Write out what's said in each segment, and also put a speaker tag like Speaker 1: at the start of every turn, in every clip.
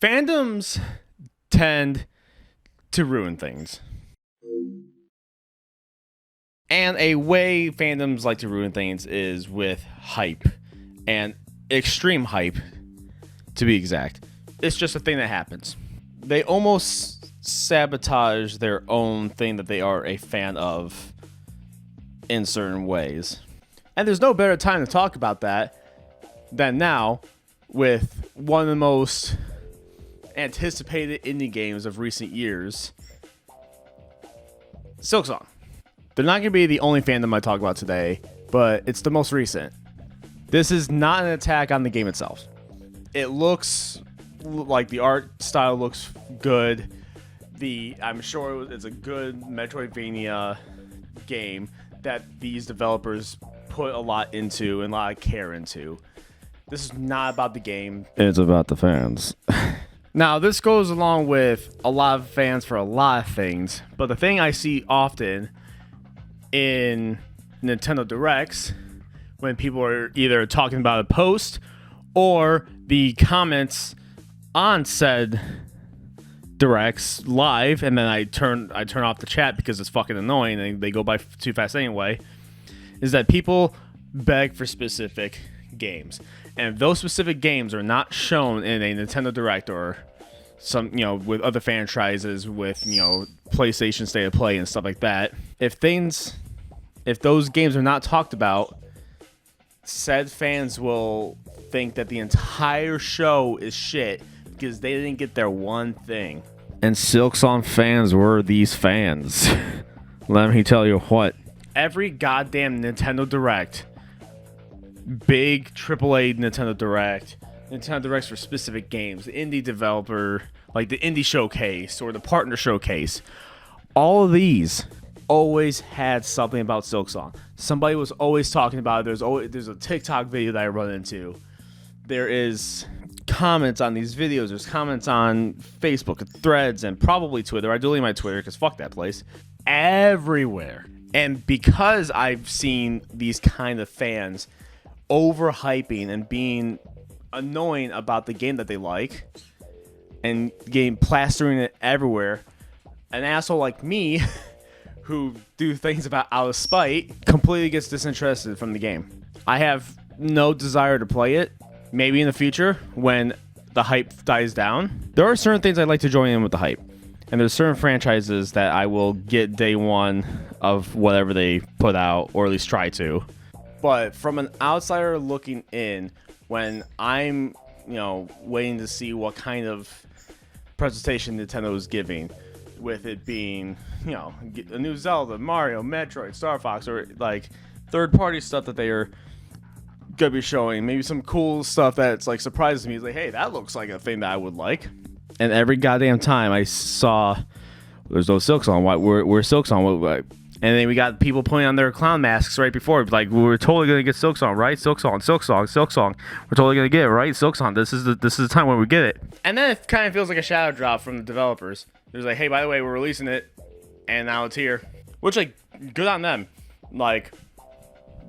Speaker 1: Fandoms tend to ruin things. And a way fandoms like to ruin things is with hype. And extreme hype, to be exact. It's just a thing that happens. They almost sabotage their own thing that they are a fan of in certain ways. And there's no better time to talk about that than now with one of the most anticipated indie games of recent years, Silksong. They're not going to be the only fandom I talk about today, but it's the most recent. This is not an attack on the game itself. It looks like the art style looks good. I'm sure it's a good Metroidvania game that these developers put a lot into and a lot of care into. This is not about the game. It's about the fans. Now, this goes along with a lot of fans for a lot of things, but the thing I see often in Nintendo Directs, when people are either talking about a post or the comments on said Directs live, and then I turn off the chat because it's fucking annoying and they go by too fast anyway, is that people beg for specific games. And if those specific games are not shown in a Nintendo Direct or some, with other franchises, with, PlayStation State of Play and stuff like that, if those games are not talked about, said fans will think that the entire show is shit because they didn't get their one thing. And Silksong fans were these fans. Let me tell you what. Every goddamn Nintendo Direct, big AAA Nintendo Direct, Nintendo Directs for specific games, the indie developer, like the indie showcase or the partner showcase, all of these always had something about Silksong. Somebody was always talking about it. There's a TikTok video that I run into. There is comments on these videos. There's comments on Facebook and Threads and probably Twitter. I delete my Twitter because fuck that place. Everywhere. And because I've seen these kind of fans overhyping and being annoying about the game that they like and plastering it everywhere, an asshole like me who do things out of spite completely gets disinterested from the game. I have no desire to play it. Maybe in the future when the hype dies down. There are certain things I'd like to join in with the hype. And there's certain franchises that I will get day one of whatever they put out, or at least try to. But from an outsider looking in, when I'm, waiting to see what kind of presentation Nintendo is giving, with it being, a new Zelda, Mario, Metroid, Star Fox, or like third-party stuff that they are gonna be showing, maybe some cool stuff that's like surprises me. It's like, hey, that looks like a thing that I would like. And every goddamn time I saw there's no Silksong, where's Silksong? And then we got people putting on their clown masks right before, like, we're totally gonna get Silksong, right? Silksong. We're totally gonna get it, right? Silksong. This is the time when we get it. And then it kind of feels like a shadow drop from the developers. There's like, hey, by the way, we're releasing it, and now it's here. Which, like, good on them. Like,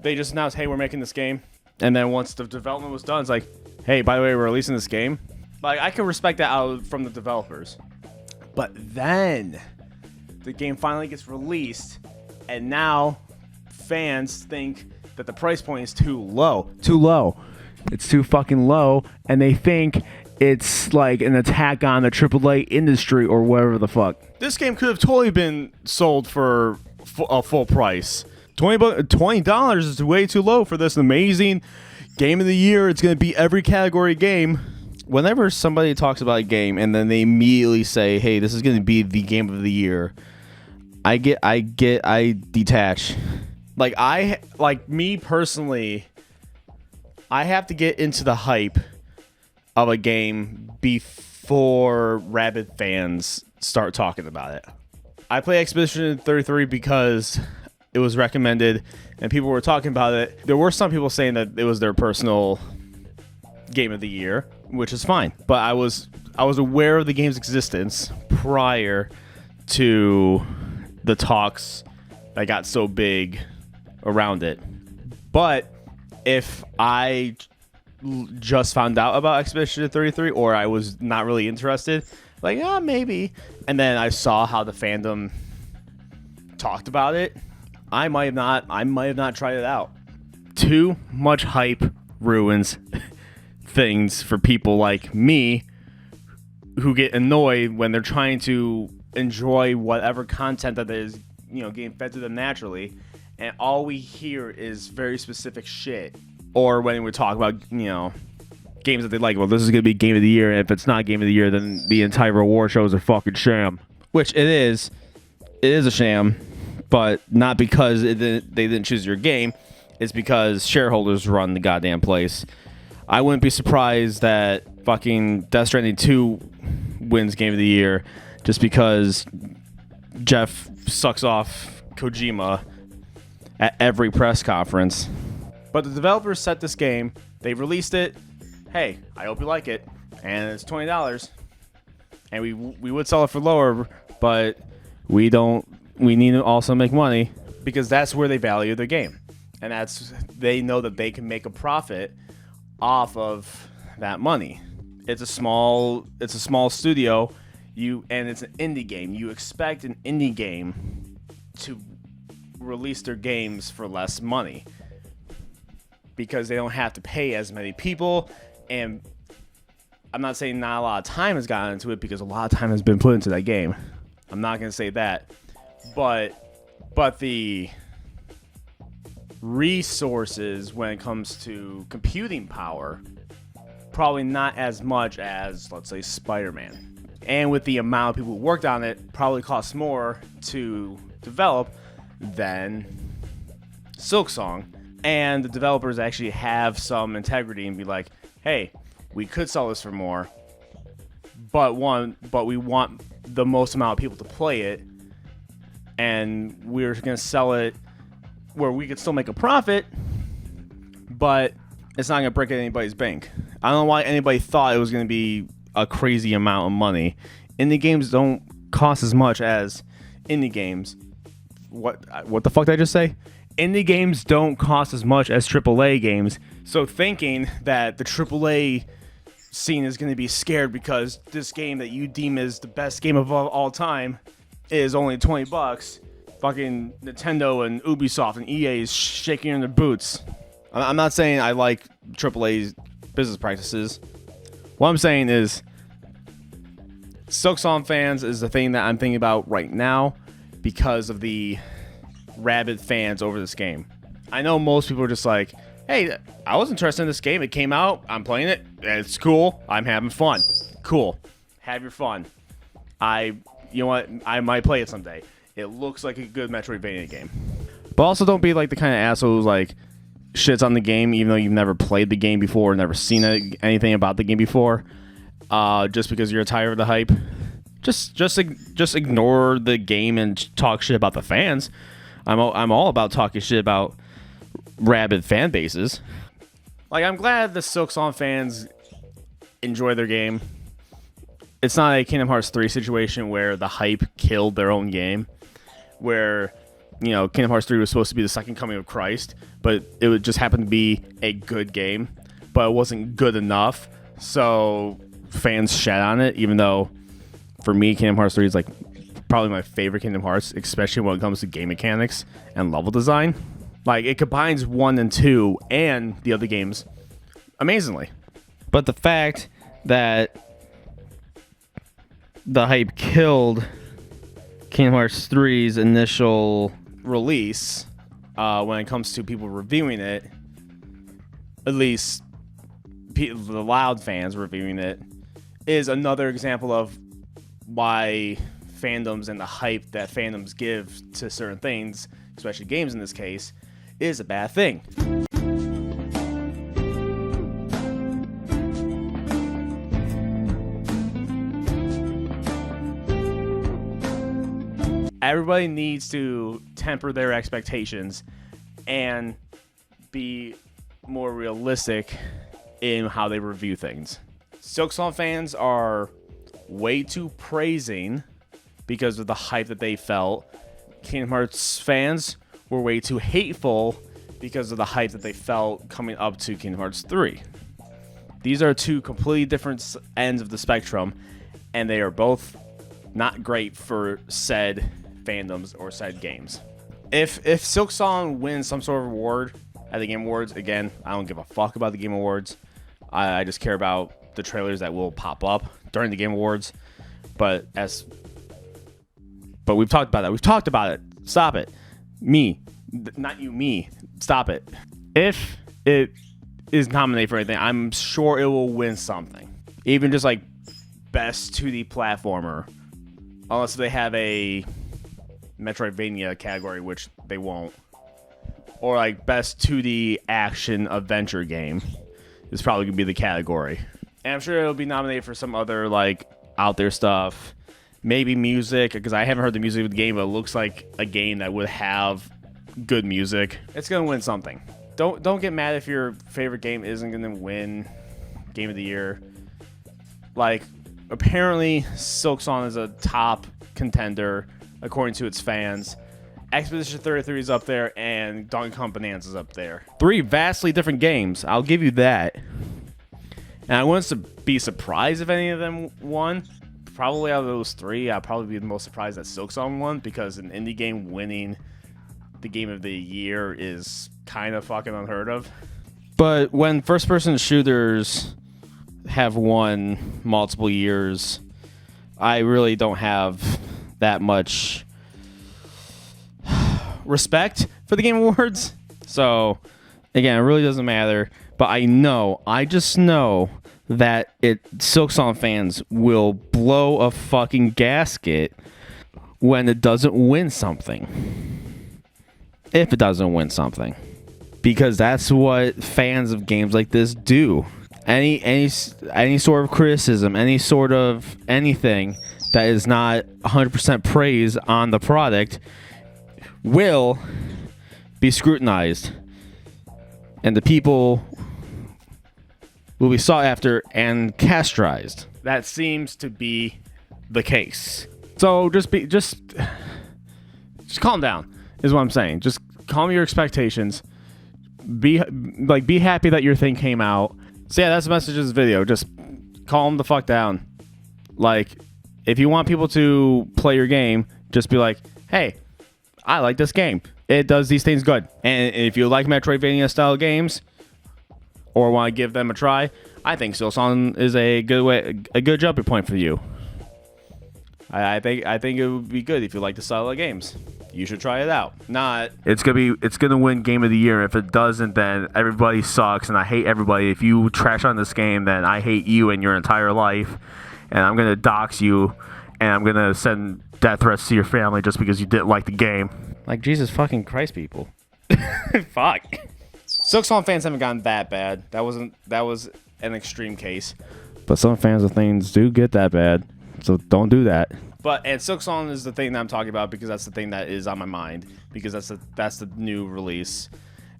Speaker 1: they just announced, hey, we're making this game. And then once the development was done, it's like, hey, by the way, we're releasing this game. Like, I can respect that out from the developers. But then the game finally gets released, and now fans think that the price point is too low. Too low. It's too fucking low, and they think it's like an attack on the AAA industry or whatever the fuck. This game could have totally been sold for a full price. $20 is way too low for this amazing game of the year. It's going to be every category game. Whenever somebody talks about a game and then they immediately say, hey, this is going to be the game of the year, I detach. Like me personally, I have to get into the hype of a game before rabid fans start talking about it. I play Expedition 33 because it was recommended and people were talking about it. There were some people saying that it was their personal game of the year, which is fine. But I was aware of the game's existence prior to the talks that got so big around it. But if I just found out about Expedition 33, or I was not really interested. Like, maybe. And then I saw how the fandom talked about it. I might have not tried it out. Too much hype ruins things for people like me who get annoyed when they're trying to enjoy whatever content that is, getting fed to them naturally, and all we hear is very specific shit. Or when we talk about, games that they like, well, this is going to be game of the year, and if it's not game of the year, then the entire reward show is a fucking sham. Which it is. It is a sham, but not because they didn't choose your game. It's because shareholders run the goddamn place. I wouldn't be surprised that fucking Death Stranding 2 wins game of the year just because Jeff sucks off Kojima at every press conference. But the developers set this game. They released it. Hey, I hope you like it. And it's $20. And we would sell it for lower, but we need to also make money because that's where they value the game. And they know that they can make a profit off of that money. It's a small studio, and it's an indie game. You expect an indie game to release their games for less money because they don't have to pay as many people. And I'm not saying not a lot of time has gone into it because a lot of time has been put into that game. I'm not going to say that, but the resources when it comes to computing power, probably not as much as, let's say, Spider-Man. And with the amount of people who worked on it, probably costs more to develop than Silksong. And the developers actually have some integrity and be like, hey, we could sell this for more, but we want the most amount of people to play it, and we're going to sell it where we could still make a profit, but it's not going to break anybody's bank. I don't know why anybody thought it was going to be a crazy amount of money. Indie games don't cost as much as indie games. What the fuck did I just say? Indie games don't cost as much as AAA games. So thinking that the AAA scene is going to be scared because this game that you deem as the best game of all time is only $20, fucking Nintendo and Ubisoft and EA is shaking in their boots. I'm not saying I like AAA's business practices. What I'm saying is Silksong fans is the thing that I'm thinking about right now because of the rabid fans over this game. I know most people are just like, hey, I was interested in this game. It came out. I'm playing it. It's cool. I'm having fun. Cool. Have your fun. You know what? I might play it someday. It looks like a good Metroidvania game. But also don't be like the kind of asshole who's like shits on the game even though you've never played the game before, never seen anything about the game before, just because you're tired of the hype. Just ignore the game and talk shit about the fans. I'm all about talking shit about rabid fan bases. Like, I'm glad the Silksong fans enjoy their game. It's not a Kingdom Hearts 3 situation where the hype killed their own game, where, Kingdom Hearts 3 was supposed to be the second coming of Christ, but it would just happen to be a good game, but it wasn't good enough, so fans shat on it, even though, for me, Kingdom Hearts 3 is like probably my favorite Kingdom Hearts, especially when it comes to game mechanics and level design. Like, it combines 1 and 2 and the other games amazingly. But the fact that the hype killed Kingdom Hearts 3's initial release, when it comes to people reviewing it, at least the loud fans reviewing it, is another example of why fandoms and the hype that fandoms give to certain things, especially games in this case, is a bad thing. Everybody needs to temper their expectations and be more realistic in how they review things. Silksong fans are way too praising because of the hype that they felt. Kingdom Hearts fans were way too hateful because of the hype that they felt coming up to Kingdom Hearts 3. These are two completely different ends of the spectrum, and they are both not great for said fandoms or said games. If Silksong wins some sort of award at the Game Awards, again, I don't give a fuck about the Game Awards. I just care about the trailers that will pop up during the Game Awards. But we've talked about that. We've talked about it. Stop it. Me. Not you, me. Stop it. If it is nominated for anything, I'm sure it will win something. Even just like best 2D platformer. Unless they have a Metroidvania category, which they won't. Or like best 2D action adventure game is probably going to be the category. And I'm sure it'll be nominated for some other like out there stuff. Maybe music, because I haven't heard the music of the game, but it looks like a game that would have good music. It's going to win something. Don't get mad if your favorite game isn't going to win Game of the Year. Like, apparently Silksong is a top contender according to its fans. Expedition 33 is up there, and Donkey Kong Bonanza is up there. 3 vastly different games. I'll give you that. And I wouldn't be surprised if any of them won. Probably out of those 3, I'd probably be the most surprised that Silksong won, because an indie game winning the Game of the Year is kind of fucking unheard of. But when first-person shooters have won multiple years, I really don't have that much respect for the Game Awards. So, again, it really doesn't matter. But I just know that Silksong fans will blow a fucking gasket when it doesn't win something. If it doesn't win something. Because that's what fans of games like this do. Any sort of criticism, any sort of anything that is not 100% praise on the product will be scrutinized. And the people will be sought after and castrated. That seems to be the case. So just calm down is what I'm saying. Just calm your expectations. Be happy that your thing came out. So yeah, that's the message of this video. Just calm the fuck down. Like, if you want people to play your game, just be like, hey, I like this game. It does these things good. And if you like Metroidvania style games, or want to give them a try, I think Silksong is a good jumping point for you. I think it would be good if you like the style of games. You should try it out. It's gonna win Game of the Year. If it doesn't, then everybody sucks, and I hate everybody. If you trash on this game, then I hate you and your entire life, and I'm gonna dox you, and I'm gonna send death threats to your family just because you didn't like the game. Like, Jesus fucking Christ, people. Fuck. Silksong fans haven't gotten that bad. That was an extreme case. But some fans of things do get that bad. So don't do that. And Silksong is the thing that I'm talking about because that's the thing that is on my mind. Because that's the new release.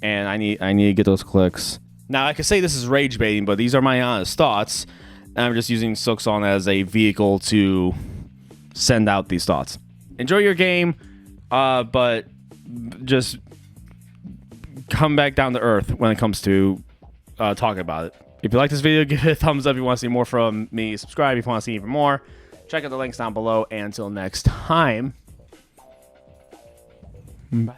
Speaker 1: And I need to get those clicks. Now, I could say this is rage baiting, but these are my honest thoughts. And I'm just using Silksong as a vehicle to send out these thoughts. Enjoy your game, but just come back down to earth when it comes to talking about it. If you like this video, give it a thumbs up if you want to see more from me. Subscribe if you want to see even more. Check out the links down below. And until next time, bye.